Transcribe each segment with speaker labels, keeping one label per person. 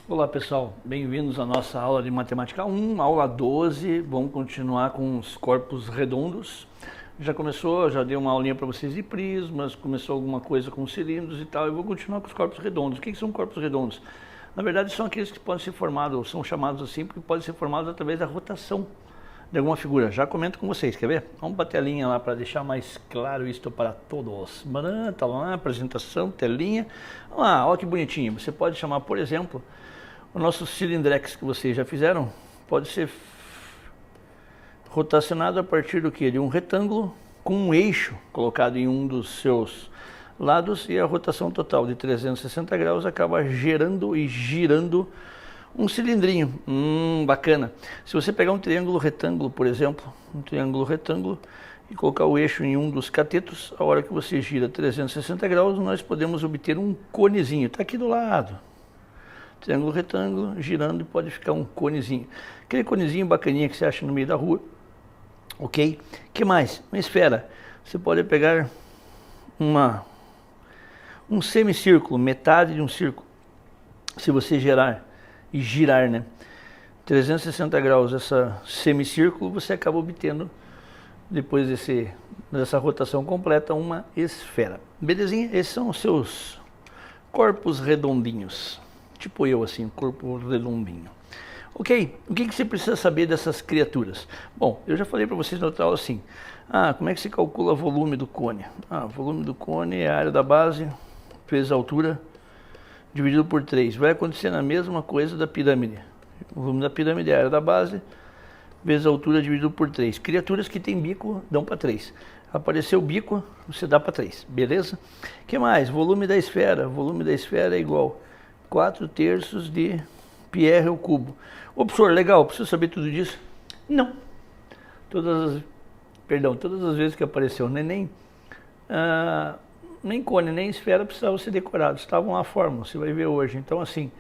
Speaker 1: Olá pessoal, bem-vindos à nossa aula de Matemática 1, aula 12. Vamos continuar com os corpos redondos. Já começou, já dei uma aulinha para vocês de prismas, começou alguma coisa com cilindros e tal. Eu vou continuar com os corpos redondos. O que são corpos redondos? Na verdade são aqueles que podem ser formados, ou são chamados assim, porque podem ser formados através da rotação de alguma figura. Já comento com vocês, quer ver? Vamos para a telinha lá para deixar mais claro isto para todos. Tá lá, apresentação, telinha. Vamos lá, olha que bonitinho. Você pode chamar, por exemplo, o nosso cilindrex que vocês já fizeram, pode ser rotacionado a partir do que? De um retângulo com um eixo colocado em um dos seus lados, e a rotação total de 360 graus acaba gerando e girando um cilindrinho. Bacana. Se você pegar um triângulo retângulo, por exemplo, um triângulo retângulo, e colocar o eixo em um dos catetos, a hora que você gira 360 graus, nós podemos obter um conezinho. Está aqui do lado. Triângulo retângulo, girando, e pode ficar um conezinho. Aquele conezinho bacaninha que você acha no meio da rua. Ok? Que mais? Uma esfera. Você pode pegar um semicírculo, metade de um círculo. Se você gerar e girar, né? 360 graus essa semicírculo, você acaba obtendo, depois dessa rotação completa, uma esfera. Belezinha? Esses são os seus corpos redondinhos. Tipo eu, assim, corpo redondinho. Ok, o que você precisa saber dessas criaturas? Bom, eu já falei para vocês na outra aula assim. Como é que se calcula o volume do cone? O volume do cone é a área da base vezes a altura dividido por 3. Vai acontecer na mesma coisa da pirâmide. O volume da pirâmide é a área da base vezes a altura dividido por 3. Criaturas que têm bico dão para 3. Apareceu o bico, você dá para 3. Beleza? O que mais? Volume da esfera. O volume da esfera é igual 4/3 de πr ao cubo. Ô professor, legal, preciso saber tudo disso? Não. Todas as vezes que apareceu nem cone, nem esfera precisavam ser decorados. Estavam lá a fórmula, você vai ver hoje. Então assim,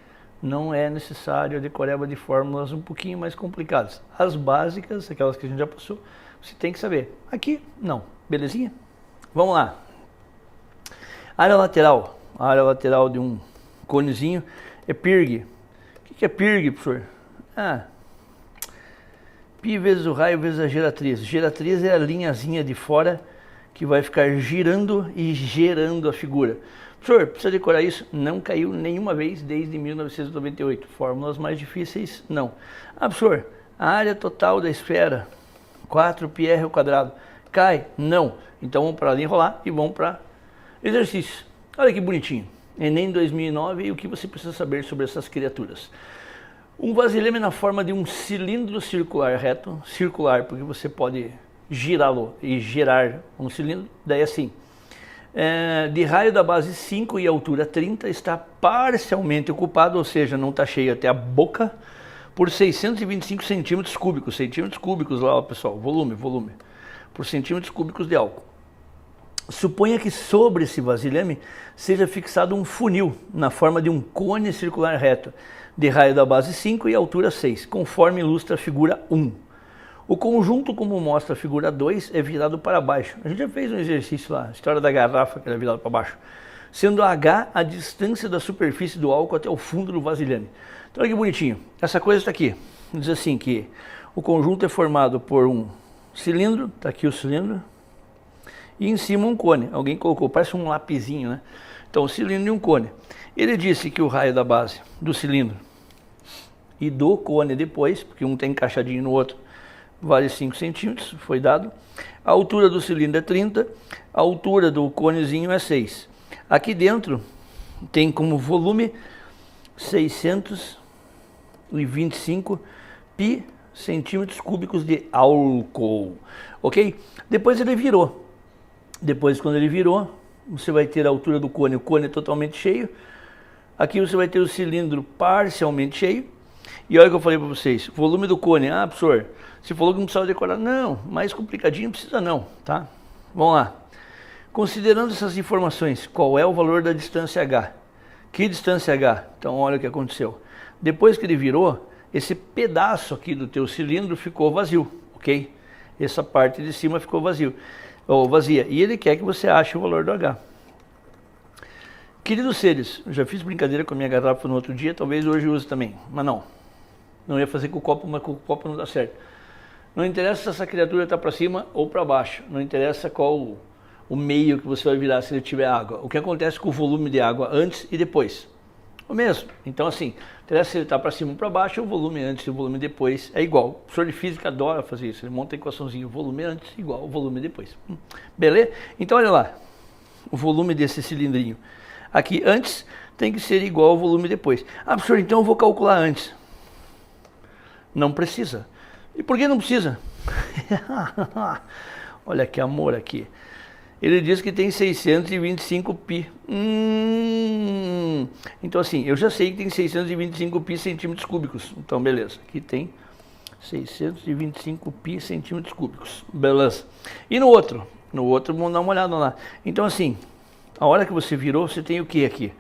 Speaker 1: não é necessário a decoreba de fórmulas um pouquinho mais complicadas. As básicas, aquelas que a gente já passou, você tem que saber. Aqui, não. Belezinha? Vamos lá. Área lateral. A área lateral de um conezinho é pirg. O que é pirg, professor? Pi vezes o raio vezes a geratriz. Geratriz é a linhazinha de fora que vai ficar girando e gerando a figura. Professor, precisa decorar isso? Não caiu nenhuma vez desde 1998. Fórmulas mais difíceis, não. Professor, a área total da esfera, 4πr ao quadrado. Cai? Não. Então vamos para ali enrolar e vamos para exercício. Olha que bonitinho. Enem 2009, e o que você precisa saber sobre essas criaturas? Um vasilhame na forma de um cilindro circular reto, circular porque você pode girá-lo e gerar um cilindro, daí assim, de raio da base 5 e altura 30, está parcialmente ocupado, ou seja, não está cheio até a boca, por 625 centímetros cúbicos. Centímetros cúbicos lá, ó, pessoal, volume, por centímetros cúbicos de álcool. Suponha que sobre esse vasilhame seja fixado um funil na forma de um cone circular reto, de raio da base 5 e altura 6, conforme ilustra a figura 1. O conjunto, como mostra a figura 2, é virado para baixo. A gente já fez um exercício lá, a história da garrafa que era virada para baixo. Sendo H a distância da superfície do álcool até o fundo do vasilhame. Então olha que bonitinho. Essa coisa está aqui. Diz assim que o conjunto é formado por um cilindro, está aqui o cilindro, e em cima um cone. Alguém colocou, parece um lapisinho, né? Então, um cilindro e um cone. Ele disse que o raio da base do cilindro e do cone depois, porque um está encaixadinho no outro, vale 5 centímetros, foi dado. A altura do cilindro é 30, a altura do conezinho é 6. Aqui dentro tem como volume 625 pi centímetros cúbicos de álcool. Ok? Depois ele virou. Depois, quando ele virou, você vai ter a altura do cone. O cone é totalmente cheio. Aqui você vai ter o cilindro parcialmente cheio. E olha o que eu falei para vocês. Volume do cone. Professor, você falou que não precisava decorar. Não, mais complicadinho não precisa não, tá? Vamos lá. Considerando essas informações, qual é o valor da distância H? Que distância H? Então, olha o que aconteceu. Depois que ele virou, esse pedaço aqui do teu cilindro ficou vazio, ok? Essa parte de cima ficou vazia. E ele quer que você ache o valor do H. Queridos seres, eu já fiz brincadeira com a minha garrafa no outro dia, talvez hoje use também, mas não. Não ia fazer com o copo, mas com o copo não dá certo. Não interessa se essa criatura está para cima ou para baixo, não interessa qual o meio que você vai virar se ele tiver água. O que acontece com o volume de água antes e depois? O mesmo. Então assim, interessa se ele está para cima ou para baixo, o volume antes e o volume depois é igual. O professor de física adora fazer isso, ele monta a equaçãozinha, o volume antes igual o volume depois. Beleza? Então olha lá, o volume desse cilindrinho. Aqui antes tem que ser igual ao volume depois. Ah, professor, então eu vou calcular antes. Não precisa. E por que não precisa? Olha que amor aqui. Ele diz que tem 625 pi. Então assim, eu já sei que tem 625 pi centímetros cúbicos. Então beleza, aqui tem 625 pi centímetros cúbicos. Beleza. E no outro? No outro vamos dar uma olhada lá. Então assim, a hora que você virou, você tem o que aqui?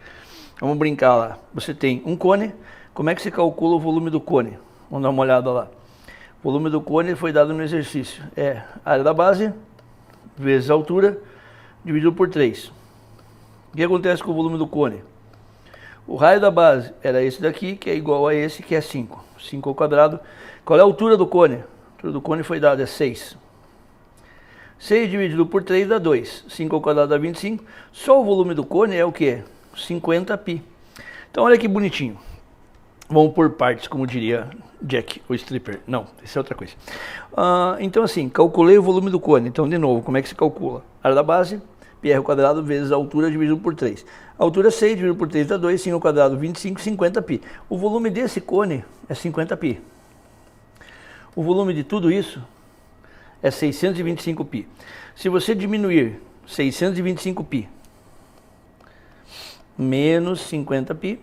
Speaker 1: Vamos brincar lá. Você tem um cone. Como é que você calcula o volume do cone? Vamos dar uma olhada lá. O volume do cone foi dado no exercício. É a área da base vezes a altura dividido por 3. O que acontece com o volume do cone? O raio da base era esse daqui, que é igual a esse, que é 5. 5 ao quadrado. Qual é a altura do cone? A altura do cone foi dada, é 6. 6 dividido por 3 dá 2. 5 ao quadrado dá 25. Só o volume do cone é o quê? 50 pi. Então olha que bonitinho. Vamos por partes, como diria Jack, o stripper. Não, isso é outra coisa. Então assim, calculei o volume do cone. Então de novo, como é que se calcula? Área da base, πr ao quadrado vezes a altura dividido por 3. A altura 6 dividido por 3 dá 2, 5 ao quadrado 25, 50 pi. O volume desse cone é 50 pi. O volume de tudo isso é 625 pi. Se você diminuir 625 pi menos 50 pi,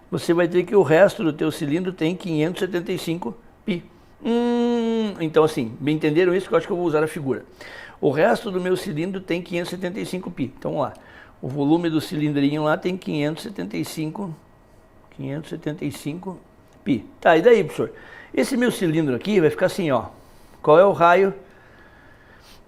Speaker 1: você vai ter que o resto do teu cilindro tem 575 pi. Então assim, bem entenderam isso? Que eu acho que eu vou usar a figura. O resto do meu cilindro tem 575 pi. Então vamos lá. O volume do cilindrinho lá tem 575 pi. Tá, e daí, professor? Esse meu cilindro aqui vai ficar assim, ó. Qual é o raio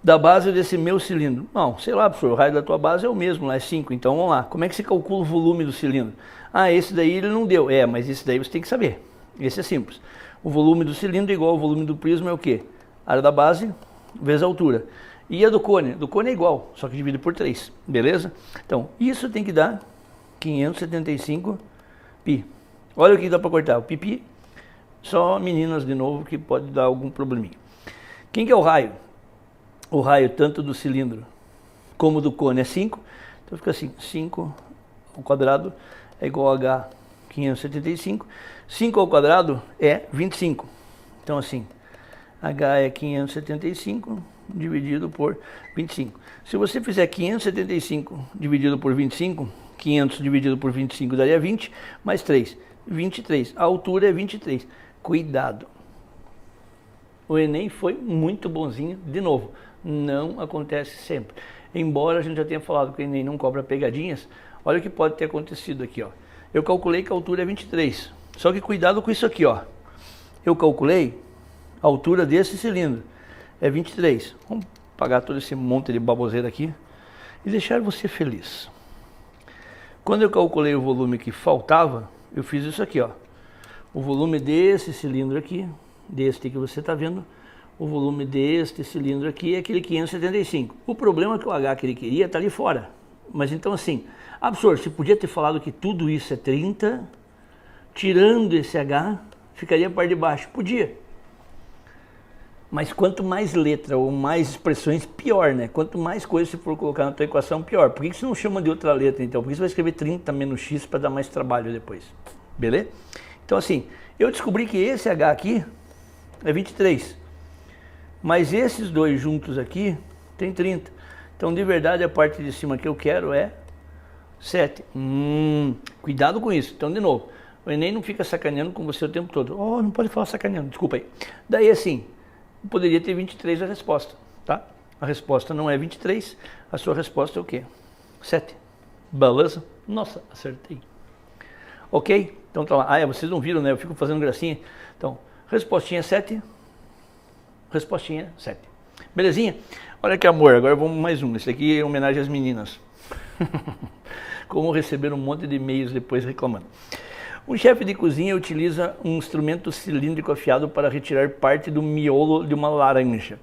Speaker 1: da base desse meu cilindro? Não, sei lá, professor, o raio da tua base é o mesmo, lá é 5. Então vamos lá. Como é que você calcula o volume do cilindro? Ah, esse daí ele não deu. É, mas esse daí você tem que saber. Esse é simples. O volume do cilindro é igual ao volume do prisma é o quê? Área da base vezes a altura. E a do cone? Do cone é igual, só que dividido por 3. Beleza? Então, isso tem que dar 575 pi. Olha o que dá para cortar. O pipi, só meninas de novo que pode dar algum probleminha. Quem que é o raio? O raio tanto do cilindro como do cone é 5. Então fica assim, 5 ao quadrado é igual a H 575. 5 ao quadrado é 25. Então assim, H é 575 dividido por 25. Se você fizer 575 dividido por 25, 500 dividido por 25 daria 20, mais 3, 23. A altura é 23. Cuidado. O Enem foi muito bonzinho, de novo, não acontece sempre. Embora a gente já tenha falado que o Enem não cobra pegadinhas, olha o que pode ter acontecido aqui, ó. Eu calculei que a altura é 23, só que cuidado com isso aqui, ó. Eu calculei a altura desse cilindro, é 23. Vamos pagar todo esse monte de baboseira aqui e deixar você feliz. Quando eu calculei o volume que faltava, eu fiz isso aqui, ó. O volume desse cilindro aqui, deste que você está vendo, o volume deste cilindro aqui é aquele 575. O problema é que o H que ele queria está ali fora. Mas então assim, professor, você podia ter falado que tudo isso é 30, tirando esse H, ficaria a parte de baixo. Podia. Mas quanto mais letra ou mais expressões, pior, né? Quanto mais coisa você for colocar na tua equação, pior. Por que você não chama de outra letra, então? Por que você vai escrever 30 menos x para dar mais trabalho depois? Beleza? Então assim, eu descobri que esse H aqui é 23. Mas esses dois juntos aqui tem 30. Então, de verdade, a parte de cima que eu quero é 7. Cuidado com isso. Então, de novo, o Enem não fica sacaneando com você o tempo todo. Oh, não pode falar sacaneando, desculpa aí. Daí, assim, poderia ter 23 a resposta, tá? A resposta não é 23, a sua resposta é o quê? 7. Beleza? Nossa, acertei. Ok? Então, tá lá. Vocês não viram, né? Eu fico fazendo gracinha. Então, respostinha 7. Respostinha 7. Belezinha? Olha que amor, agora vamos mais um. Esse aqui é homenagem às meninas. Como receber um monte de e-mails depois reclamando. Um chefe de cozinha utiliza um instrumento cilíndrico afiado para retirar parte do miolo de uma laranja.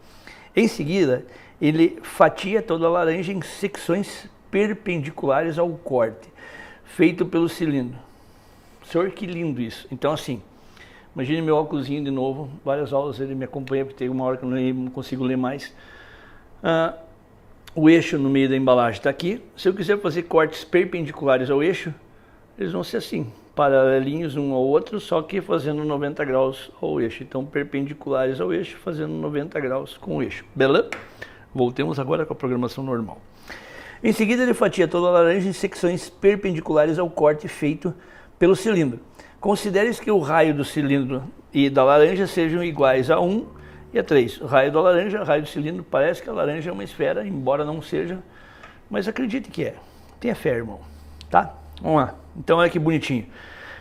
Speaker 1: Em seguida, ele fatia toda a laranja em secções perpendiculares ao corte, feito pelo cilindro. Senhor, que lindo isso. Então assim, imagine meu óculosinho de novo, várias aulas ele me acompanha, porque tem uma hora que eu não consigo ler mais. O eixo no meio da embalagem está aqui. Se eu quiser fazer cortes perpendiculares ao eixo, eles vão ser assim, paralelinhos um ao outro, só que fazendo 90 graus ao eixo. Então, perpendiculares ao eixo, fazendo 90 graus com o eixo. Beleza? Voltemos agora com a programação normal. Em seguida, ele fatia toda a laranja em secções perpendiculares ao corte feito pelo cilindro. Considere que o raio do cilindro e da laranja sejam iguais a 1 e a 3. O raio da laranja, o raio do cilindro, parece que a laranja é uma esfera, embora não seja, mas acredite que é. Tenha fé, irmão. Tá? Vamos lá. Então olha que bonitinho.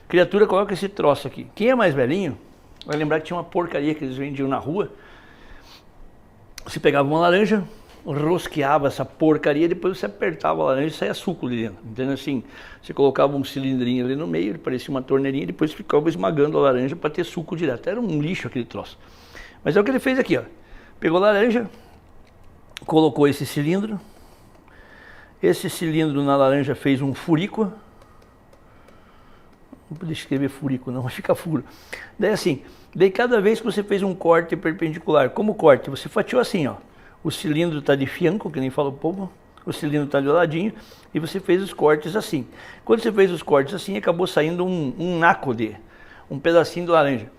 Speaker 1: Criatura, coloca esse troço aqui. Quem é mais velhinho vai lembrar que tinha uma porcaria que eles vendiam na rua. Você pegava uma laranja, rosqueava essa porcaria, depois você apertava a laranja e saia suco ali dentro. Entendeu? Assim, você colocava um cilindrinho ali no meio, ele parecia uma torneirinha, e depois ficava esmagando a laranja para ter suco direto. Era um lixo aquele troço. Mas é o que ele fez aqui, ó. Pegou a laranja, colocou esse cilindro. Esse cilindro na laranja fez um furico. Não podia escrever furico não, mas fica furo. Daí assim, cada vez que você fez um corte perpendicular, como corte? Você fatiou assim, ó. O cilindro está de fianco, que nem fala o povo. O cilindro está de ladinho e você fez os cortes assim. Quando você fez os cortes assim, acabou saindo um naco de, um pedacinho de laranja.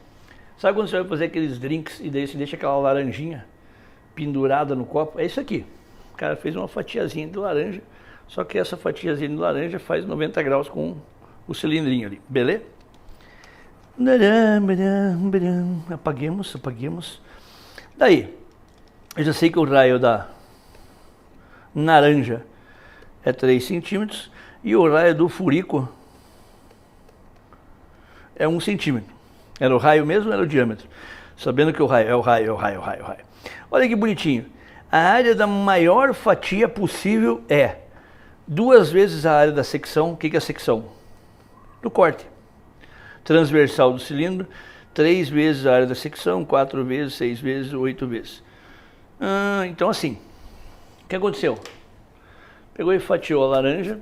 Speaker 1: Sabe quando você vai fazer aqueles drinks e daí você deixa aquela laranjinha pendurada no copo? É isso aqui. O cara fez uma fatiazinha de laranja, só que essa fatiazinha de laranja faz 90 graus com o cilindrinho ali, beleza? Apaguemos. Daí, eu já sei que o raio da naranja é 3 centímetros e o raio do furico é 1 centímetro. Era o raio mesmo ou era o diâmetro? Sabendo que o raio é o raio. Olha que bonitinho. A área da maior fatia possível é 2 vezes a área da secção. O que é a secção? Do corte. Transversal do cilindro, 3 vezes a área da secção, 4 vezes, 6 vezes, 8 vezes. Então assim, o que aconteceu? Pegou e fatiou a laranja,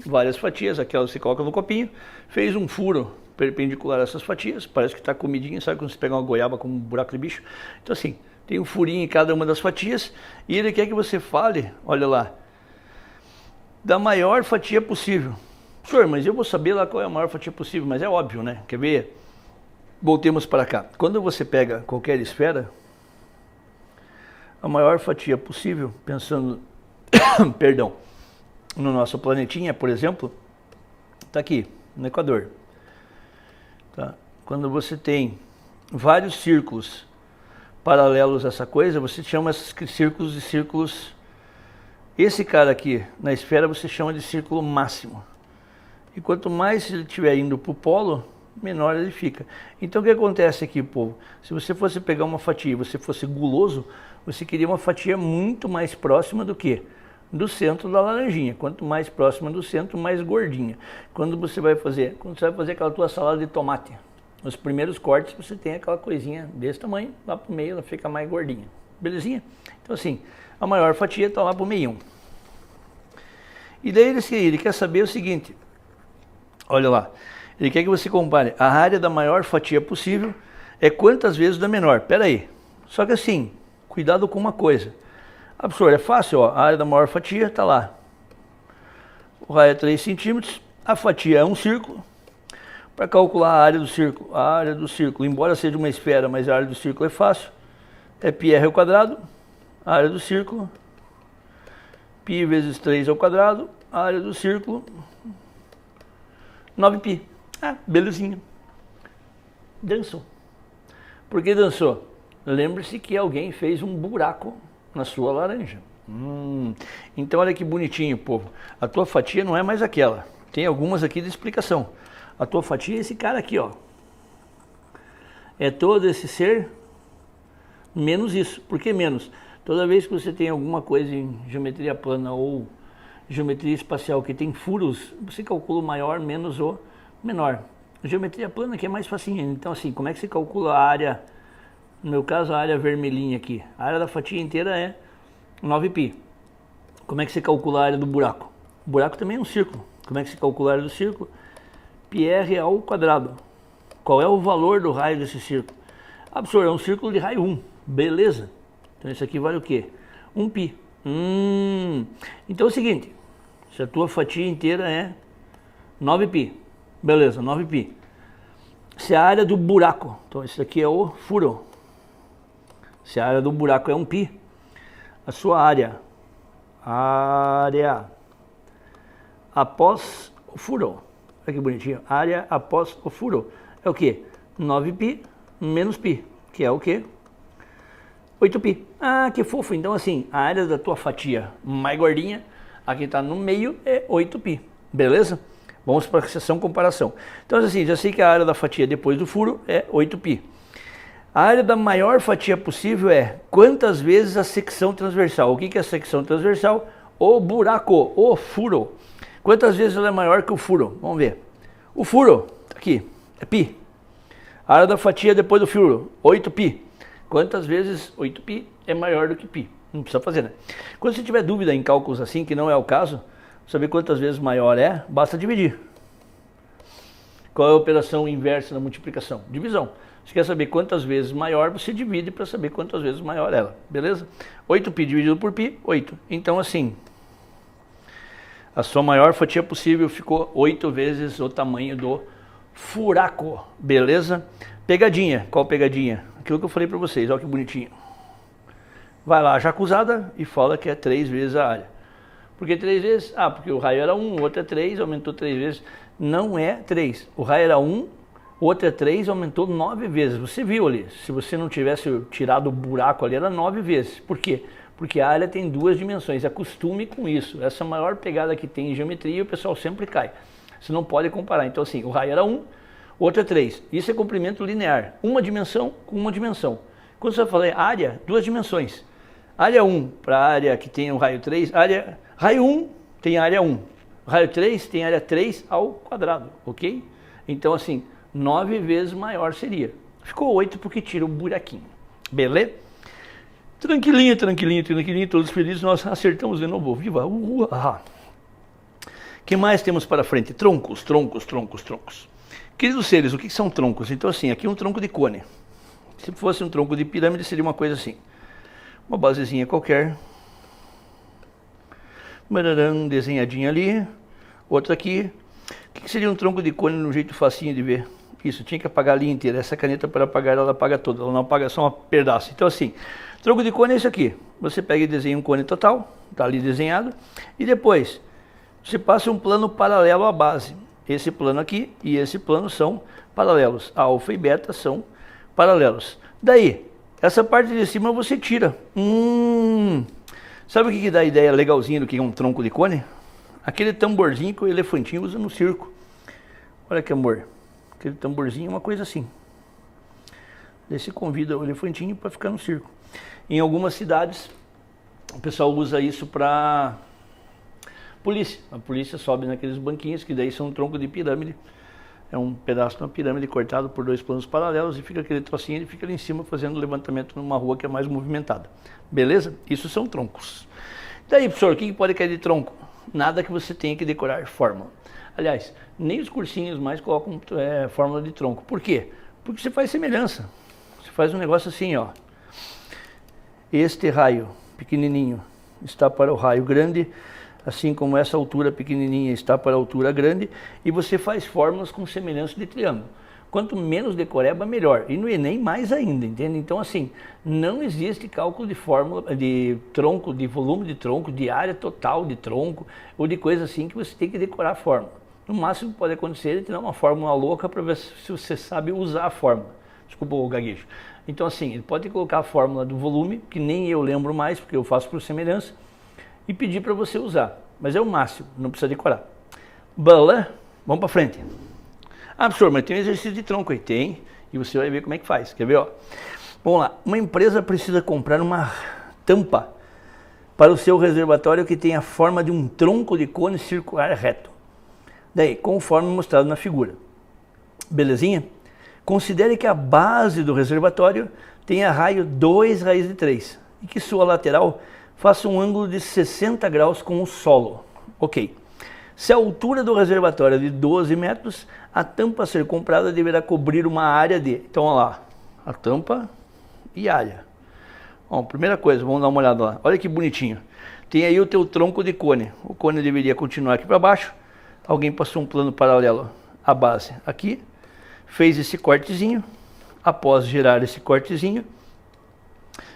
Speaker 1: várias fatias, aquela que você coloca no copinho, fez um furo perpendicular a essas fatias, parece que está comidinha, sabe quando você pega uma goiaba com um buraco de bicho? Então assim, tem um furinho em cada uma das fatias e ele quer que você fale, olha lá, da maior fatia possível. Senhor, mas eu vou saber lá qual é a maior fatia possível, mas é óbvio, né? Quer ver? Voltemos para cá. Quando você pega qualquer esfera, a maior fatia possível, pensando, perdão, no nosso planetinha, por exemplo, está aqui, no Equador. Tá? Quando você tem vários círculos paralelos a essa coisa, você chama esses círculos de círculos. Esse cara aqui, na esfera, você chama de círculo máximo. E quanto mais ele estiver indo para o polo, menor ele fica. Então o que acontece aqui, povo? Se você fosse pegar uma fatia e você fosse guloso, você queria uma fatia muito mais próxima do que? Do centro da laranjinha. Quanto mais próxima do centro, mais gordinha. Quando você vai fazer aquela tua salada de tomate, nos primeiros cortes você tem aquela coisinha desse tamanho, lá para o meio ela fica mais gordinha. Belezinha? Então assim, a maior fatia está lá para o meio. E daí ele quer saber o seguinte, olha lá, ele quer que você compare a área da maior fatia possível é quantas vezes da menor. Pera aí, só que assim, cuidado com uma coisa. Professor, é fácil, ó, a área da maior fatia está lá. O raio é 3 centímetros, a fatia é um círculo. Para calcular a área do círculo, embora seja uma esfera, mas a área do círculo é fácil, é πr ao quadrado, a área do círculo, π vezes 3 ao quadrado, a área do círculo, 9π. Belezinha. Dançou. Por que dançou? Lembre-se que alguém fez um buraco na sua laranja. Então olha que bonitinho, povo. A tua fatia não é mais aquela. Tem algumas aqui de explicação. A tua fatia é esse cara aqui, ó. É todo esse ser menos isso. Por que menos? Toda vez que você tem alguma coisa em geometria plana ou Geometria espacial que tem furos, você calcula o maior menos o menor. Geometria plana que é mais facinho. Então assim, como é que você calcula a área, no meu caso a área vermelhinha aqui? A área da fatia inteira é 9π. Como é que você calcula a área do buraco? O buraco também é um círculo. Como é que você calcula a área do círculo? πr ao quadrado. Qual é o valor do raio desse círculo? Ah, professor, é um círculo de raio 1. Beleza. Então isso aqui vale o quê? 1π. Então é o seguinte, se a tua fatia inteira é 9π, beleza, 9π. Se a área do buraco, então esse aqui é o furo, se a área do buraco é 1π, a sua área após o furo, olha que bonitinho, área após o furo, é o que? 9π menos π, que é o que? 8π. Ah, que fofo. Então assim, a área da tua fatia mais gordinha, aqui está no meio, é 8π. Beleza? Vamos para a seção comparação. Então assim, já sei que a área da fatia depois do furo é 8π. A área da maior fatia possível é quantas vezes a secção transversal. O que é a secção transversal? O buraco, o furo. Quantas vezes ela é maior que o furo? Vamos ver. O furo, aqui, é π. A área da fatia depois do furo, 8π. Quantas vezes 8π é maior do que π? Não precisa fazer, né? Quando você tiver dúvida em cálculos assim, que não é o caso, saber quantas vezes maior é, basta dividir. Qual é a operação inversa da multiplicação? Divisão. Você quer saber quantas vezes maior, você divide para saber quantas vezes maior ela, beleza? 8π dividido por π, 8. Então assim, a sua maior fatia possível ficou 8 vezes o tamanho do furaco, beleza? Pegadinha, qual pegadinha? Aquilo que eu falei para vocês, olha que bonitinho. Vai lá, já acusada, e fala que é 3 vezes a área. Por que 3 vezes? Ah, porque o raio era 1, o outro é 3, aumentou 3 vezes. Não é 3. O raio era 1, o outro é 3, aumentou 9 vezes. Você viu ali, se você não tivesse tirado o buraco ali, era 9 vezes. Por quê? Porque a área tem 2 dimensões, acostume com isso. Essa é a maior pegada que tem em geometria e o pessoal sempre cai. Você não pode comparar. Então assim, o raio era 1, o outro é 3. Isso é comprimento linear. Uma dimensão com uma dimensão. Quando você vai falar área, 2 dimensões. Área 1 para a área que tem o raio 3, raio 1 tem área 1. Raio 3 tem área 3 ao quadrado, ok? Então assim, 9 vezes maior seria. Ficou 8 porque tira o buraquinho. Beleza? Tranquilinho, tranquilinho, tranquilinho, todos felizes, nós acertamos de novo. Viva! O que mais temos para frente? Troncos, troncos, troncos, troncos. Queridos seres, o que são troncos? Então assim, aqui um tronco de cone. Se fosse um tronco de pirâmide, seria uma coisa assim. Uma basezinha qualquer. Mararam, desenhadinha ali. Outra aqui. O que seria um tronco de cone no jeito facinho de ver? Isso, tinha que apagar a linha inteira. Essa caneta para apagar, ela apaga toda. Ela não apaga só um pedaço. Então assim, tronco de cone é isso aqui. Você pega e desenha um cone total. Está ali desenhado. E depois, você passa um plano paralelo à base. Esse plano aqui e esse plano são paralelos. A alfa e beta são paralelos. Daí, essa parte de cima você tira. Sabe o que dá a ideia legalzinha do que é um tronco de cone? Aquele tamborzinho que o elefantinho usa no circo. Olha que amor. Aquele tamborzinho é uma coisa assim. Daí você convida o elefantinho para ficar no circo. Em algumas cidades, o pessoal usa isso para polícia. A polícia sobe naqueles banquinhos que daí são um tronco de pirâmide. É um pedaço de uma pirâmide cortado por 2 planos paralelos e fica aquele trocinho, ele fica ali em cima fazendo levantamento numa rua que é mais movimentada. Beleza? Isso são troncos. Daí, professor, o que pode cair de tronco? Nada que você tenha que decorar fórmula. Aliás, nem os cursinhos mais colocam fórmula de tronco. Por quê? Porque você faz semelhança. Você faz um negócio assim, ó. Este raio pequenininho está para o raio grande, assim como essa altura pequenininha está para a altura grande, e você faz fórmulas com semelhança de triângulo. Quanto menos decoreba, melhor. E no Enem, mais ainda, entende? Então, assim, não existe cálculo de fórmula, de tronco, de volume de tronco, de área total de tronco, ou de coisa assim que você tem que decorar a fórmula. No máximo que pode acontecer é te dar uma fórmula louca para ver se você sabe usar a fórmula. Desculpa o gaguejo. Então, assim, ele pode colocar a fórmula do volume, que nem eu lembro mais, porque eu faço por semelhança, e pedir para você usar. Mas é o máximo, não precisa decorar. Bala, vamos para frente. Ah, professor, mas tem um exercício de tronco aí. Tem, e você vai ver como é que faz. Quer ver, ó? Vamos lá. Uma empresa precisa comprar uma tampa para o seu reservatório que tem a forma de um tronco de cone circular reto. Daí, conforme mostrado na figura. Belezinha? Considere que a base do reservatório tenha raio 2 raiz de 3 e que sua lateral faça um ângulo de 60 graus com o solo. Ok. Se a altura do reservatório é de 12 metros, a tampa a ser comprada deverá cobrir uma área de... Então, olha lá, a tampa e área. Bom, primeira coisa, vamos dar uma olhada lá. Olha que bonitinho. Tem aí o teu tronco de cone. O cone deveria continuar aqui para baixo. Alguém passou um plano paralelo à base aqui. Fez esse cortezinho. Após girar esse cortezinho,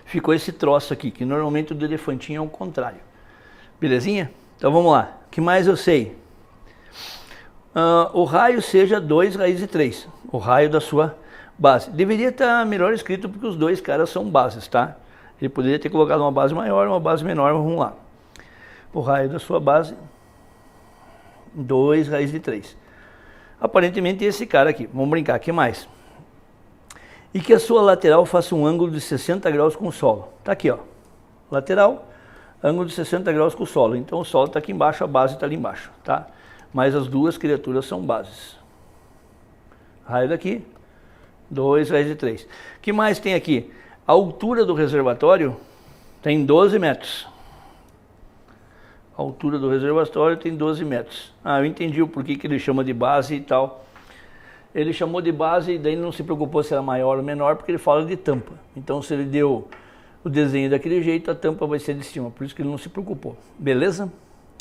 Speaker 1: ficou esse troço aqui, que normalmente o do elefantinho é o contrário. Belezinha? Então vamos lá. O que mais eu sei? O raio seja 2 raiz de 3. O raio da sua base. Deveria estar melhor escrito porque os dois caras são bases, tá? Ele poderia ter colocado uma base maior, uma base menor, vamos lá. O raio da sua base, 2 raiz de 3. Aparentemente esse cara aqui. Vamos brincar, o que mais? E que a sua lateral faça um ângulo de 60 graus com o solo. Tá aqui, ó. Lateral, ângulo de 60 graus com o solo. Então o solo está aqui embaixo, a base está ali embaixo, tá? Mas as duas criaturas são bases. Raio daqui, 2 raiz de 3. O que mais tem aqui? A altura do reservatório tem 12 metros. A altura do reservatório tem 12 metros. Ah, eu entendi o porquê que ele chama de base e tal. Ele chamou de base e daí não se preocupou se era maior ou menor, porque ele fala de tampa. Então se ele deu o desenho daquele jeito, a tampa vai ser de cima. Por isso que ele não se preocupou. Beleza?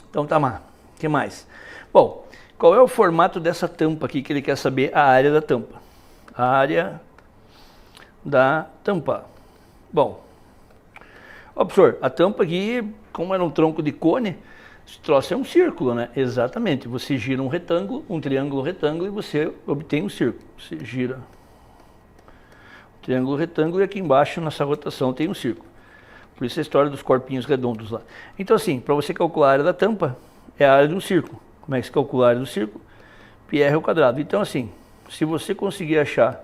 Speaker 1: Então tá lá. O que mais? Bom, qual é o formato dessa tampa aqui que ele quer saber? A área da tampa. A área da tampa. Bom, ó, professor, a tampa aqui, como era um tronco de cone, esse troço é um círculo, né? Exatamente. Você gira um retângulo, um triângulo retângulo e você obtém um círculo. Você gira um triângulo retângulo e aqui embaixo, nessa rotação, tem um círculo. Por isso a história dos corpinhos redondos lá. Então assim, para você calcular a área da tampa, é a área de um círculo. Como é que se calcula a área do círculo? πr ao quadrado. Então assim, se você conseguir achar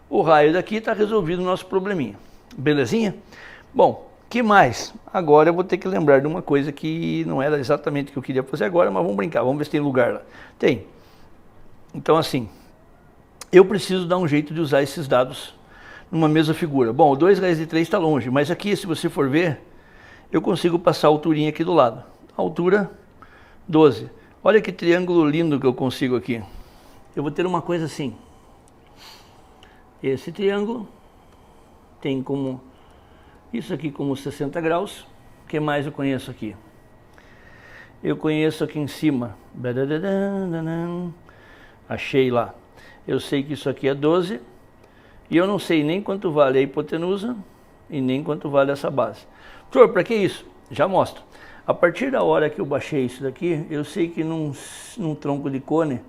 Speaker 1: o raio daqui, está resolvido o nosso probleminha. Belezinha? Bom, que mais? Agora eu vou ter que lembrar de uma coisa que não era exatamente o que eu queria fazer agora, mas vamos brincar, vamos ver se tem lugar lá. Tem. Então assim, eu preciso dar um jeito de usar esses dados numa mesma figura. Bom, o 2 raiz de 3 está longe, mas aqui, se você for ver, eu consigo passar a alturinha aqui do lado. Altura 12. Olha que triângulo lindo que eu consigo aqui. Eu vou ter uma coisa assim. Esse triângulo tem como isso aqui como 60 graus. O que mais eu conheço aqui? Eu conheço aqui em cima. Achei lá. Eu sei que isso aqui é 12. E eu não sei nem quanto vale a hipotenusa e nem quanto vale essa base. Professor, para que isso? Já mostro. A partir da hora que eu baixei isso daqui, eu sei que num tronco de cone,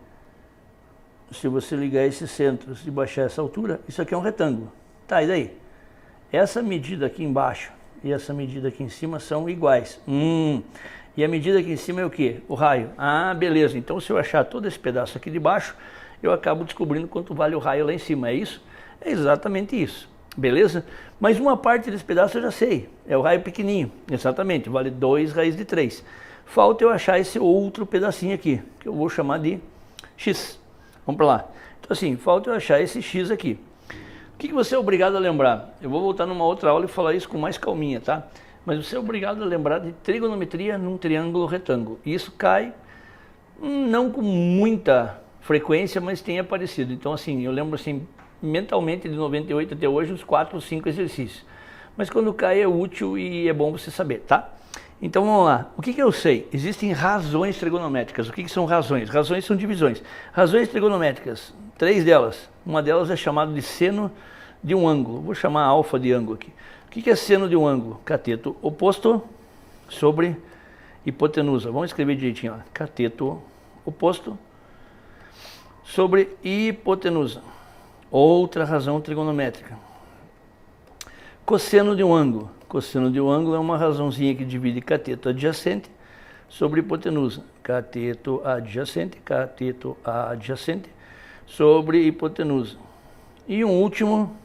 Speaker 1: se você ligar esses centros e baixar essa altura, isso aqui é um retângulo. Tá, e daí? Essa medida aqui embaixo e essa medida aqui em cima são iguais. E a medida aqui em cima é o quê? O raio. Ah, beleza. Então se eu achar todo esse pedaço aqui de baixo, eu acabo descobrindo quanto vale o raio lá em cima. É isso? É exatamente isso. Beleza? Mas uma parte desse pedaço eu já sei. É o raio pequenininho. Exatamente. Vale 2 raiz de 3. Falta eu achar esse outro pedacinho aqui, que eu vou chamar de x. Vamos para lá. Então assim, falta eu achar esse x aqui. O que você é obrigado a lembrar? Eu vou voltar numa outra aula e falar isso com mais calminha, tá? Mas você é obrigado a lembrar de trigonometria num triângulo retângulo. E isso cai, não com muita frequência, mas tem aparecido. Então assim, eu lembro assim, mentalmente de 98 até hoje, uns 4 ou 5 exercícios. Mas quando cai é útil e é bom você saber, tá? Então vamos lá. O que eu sei? Existem razões trigonométricas. O que são razões? Razões são divisões. Razões trigonométricas, 3 delas. Uma delas é chamada de seno de um ângulo. Vou chamar alfa de ângulo aqui. O que é seno de um ângulo? Cateto oposto sobre hipotenusa. Vamos escrever direitinho. Ó. Cateto oposto sobre hipotenusa. Outra razão trigonométrica. Cosseno de um ângulo. Cosseno de um ângulo é uma razãozinha que divide cateto adjacente sobre hipotenusa. Cateto adjacente sobre hipotenusa. E um último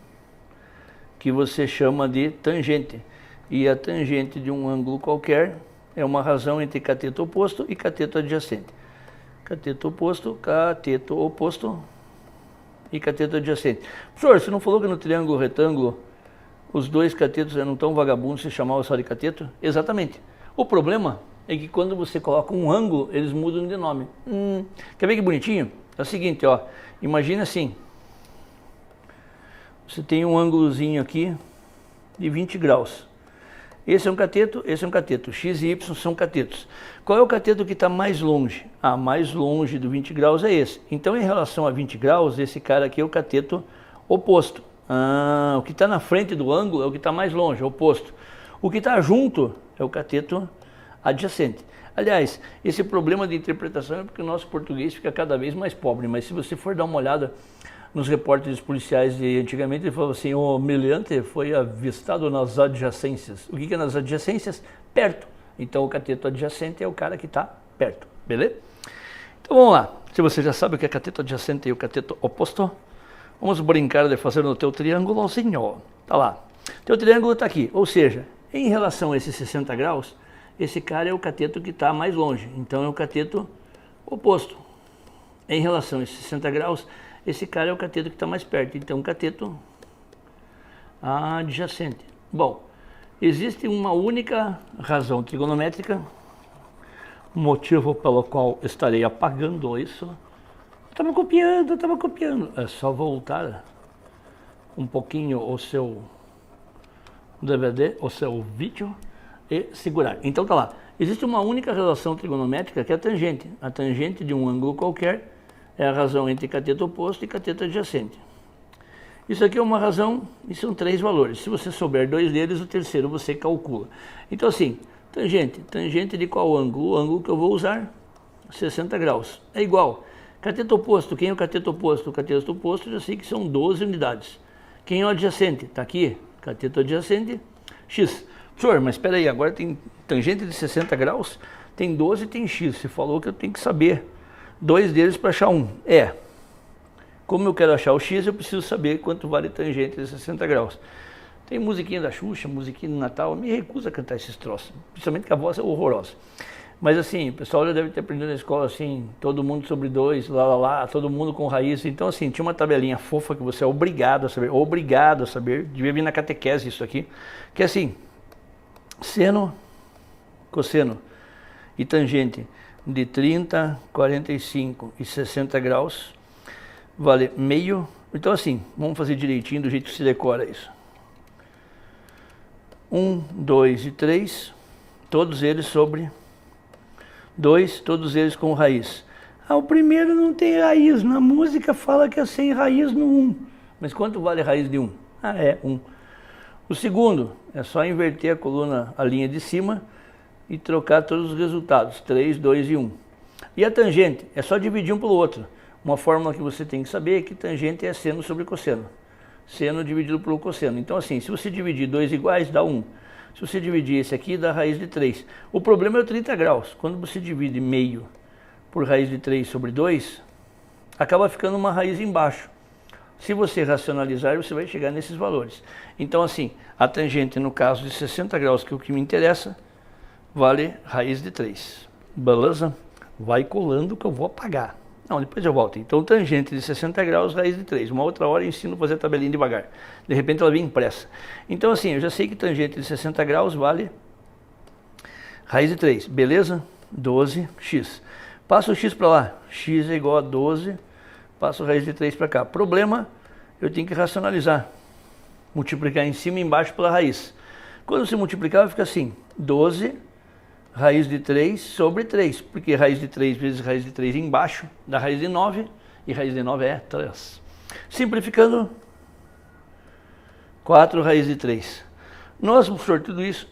Speaker 1: que você chama de tangente. E a tangente de um ângulo qualquer é uma razão entre cateto oposto e cateto adjacente. Cateto oposto e cateto adjacente. Professor, você não falou que no triângulo retângulo os dois catetos eram tão vagabundos que se chamavam só de cateto? Exatamente. O problema é que quando você coloca um ângulo, eles mudam de nome. Quer ver que bonitinho? É o seguinte, ó. Imagina assim. Você tem um ângulozinho aqui de 20 graus. Esse é um cateto, esse é um cateto. X e Y são catetos. Qual é o cateto que está mais longe? Mais longe do 20 graus é esse. Então, em relação a 20 graus, esse cara aqui é o cateto oposto. O que está na frente do ângulo é o que está mais longe, oposto. O que está junto é o cateto adjacente. Aliás, esse problema de interpretação é porque o nosso português fica cada vez mais pobre. Mas se você for dar uma olhada nos repórteres policiais de antigamente, ele falava assim, o meliante foi avistado nas adjacências. O que é nas adjacências? Perto. Então o cateto adjacente é o cara que está perto, beleza? Então vamos lá. Se você já sabe o que é cateto adjacente e o cateto oposto, vamos brincar de fazer no teu triângulozinho. Tá lá. Teu triângulo está aqui, ou seja, em relação a esses 60 graus, esse cara é o cateto que está mais longe. Então é o cateto oposto. Em relação a esses 60 graus, esse cara é o cateto que está mais perto, então cateto adjacente. Bom, existe uma única razão trigonométrica, motivo pelo qual estarei apagando isso. Estava copiando. É só voltar um pouquinho o seu DVD, o seu vídeo e segurar. Então tá lá. Existe uma única relação trigonométrica que é a tangente. A tangente de um ângulo qualquer é a razão entre cateto oposto e cateto adjacente. Isso aqui é uma razão e são 3 valores. Se você souber 2 deles, o terceiro você calcula. Então assim, tangente de qual ângulo? O ângulo que eu vou usar, 60 graus. É igual. Cateto oposto, quem é o cateto oposto? O cateto oposto eu já sei que são 12 unidades. Quem é o adjacente? Está aqui, cateto adjacente, x. Professor, mas espera aí, agora tem tangente de 60 graus, tem 12 e tem x. Você falou que eu tenho que saber 2 deles para achar um. Como eu quero achar o x, eu preciso saber quanto vale tangente de 60 graus. Tem musiquinha da Xuxa, musiquinha do Natal, eu me recuso a cantar esses troços, principalmente que a voz é horrorosa. Mas assim, o pessoal já deve ter aprendido na escola assim, todo mundo sobre 2, todo mundo com raiz. Então assim, tinha uma tabelinha fofa que você é obrigado a saber, devia vir na catequese isso aqui, que é assim, seno, cosseno e tangente de 30, 45 e 60 graus vale meio. Então assim, vamos fazer direitinho do jeito que se decora isso. 1, 2 e 3, todos eles sobre 2, todos eles com raiz. O primeiro não tem raiz, na música fala que é sem raiz no 1. Mas quanto vale a raiz de 1? 1. O segundo é só inverter a coluna, a linha de cima e trocar todos os resultados, 3, 2 e 1. E a tangente? É só dividir um pelo outro. Uma fórmula que você tem que saber é que tangente é seno sobre cosseno. Seno dividido pelo cosseno. Então assim, se você dividir 2 iguais, dá 1. Se você dividir esse aqui, dá raiz de 3. O problema é o 30 graus. Quando você divide meio por raiz de 3 sobre 2, acaba ficando uma raiz embaixo. Se você racionalizar, você vai chegar nesses valores. Então assim, a tangente no caso de 60 graus, que é o que me interessa, vale raiz de 3. Beleza? Vai colando que eu vou apagar. Não, depois eu volto. Então, tangente de 60 graus, raiz de 3. Uma outra hora eu ensino a fazer a tabelinha devagar. De repente ela vem impressa. Então, assim, eu já sei que tangente de 60 graus vale raiz de 3. Beleza? 12x. Passa o x para lá. X é igual a 12. Passo raiz de 3 para cá. Problema, eu tenho que racionalizar. Multiplicar em cima e embaixo pela raiz. Quando se multiplicar, fica assim. 12 raiz de 3 sobre 3, porque raiz de 3 vezes raiz de 3 embaixo dá raiz de 9, e raiz de 9 é 3. Simplificando, 4 raiz de 3. Nossa, professor, tudo isso?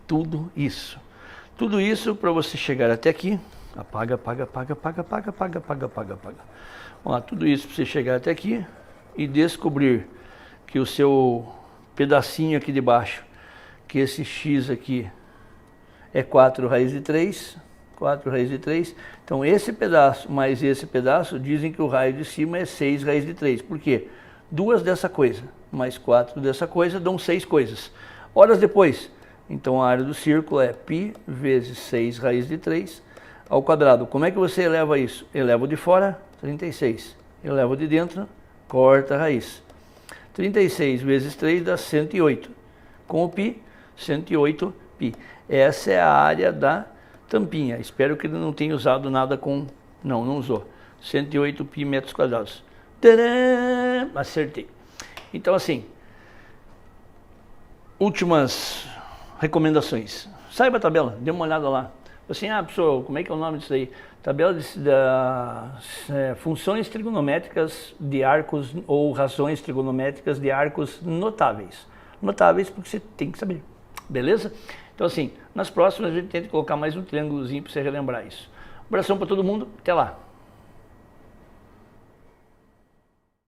Speaker 1: Tudo isso. Tudo isso para você chegar até aqui, apaga. Vamos lá, tudo isso para você chegar até aqui e descobrir que o seu pedacinho aqui de baixo, que esse x aqui, é 4 raiz de 3, 4 raiz de 3. Então esse pedaço mais esse pedaço dizem que o raio de cima é 6 raiz de 3. Por quê? 2 dessa coisa mais 4 dessa coisa dão 6 coisas. Horas depois, então a área do círculo é π vezes 6 raiz de 3 ao quadrado. Como é que você eleva isso? Eleva o de fora, 36. Eleva o de dentro, corta a raiz. 36 vezes 3 dá 108. Com o π, 108 π. Essa é a área da tampinha. Espero que ele não tenha usado nada com... Não usou. 108 π metros quadrados. Tcharam! Acertei. Então, assim, últimas recomendações. Saiba a tabela, dê uma olhada lá. Assim, professor, como é que é o nome disso aí? Tabela funções trigonométricas de arcos ou razões trigonométricas de arcos notáveis. Notáveis porque você tem que saber, beleza? Então assim, nas próximas a gente tenta colocar mais um triângulozinho para você relembrar isso. Um abração para todo mundo, até lá!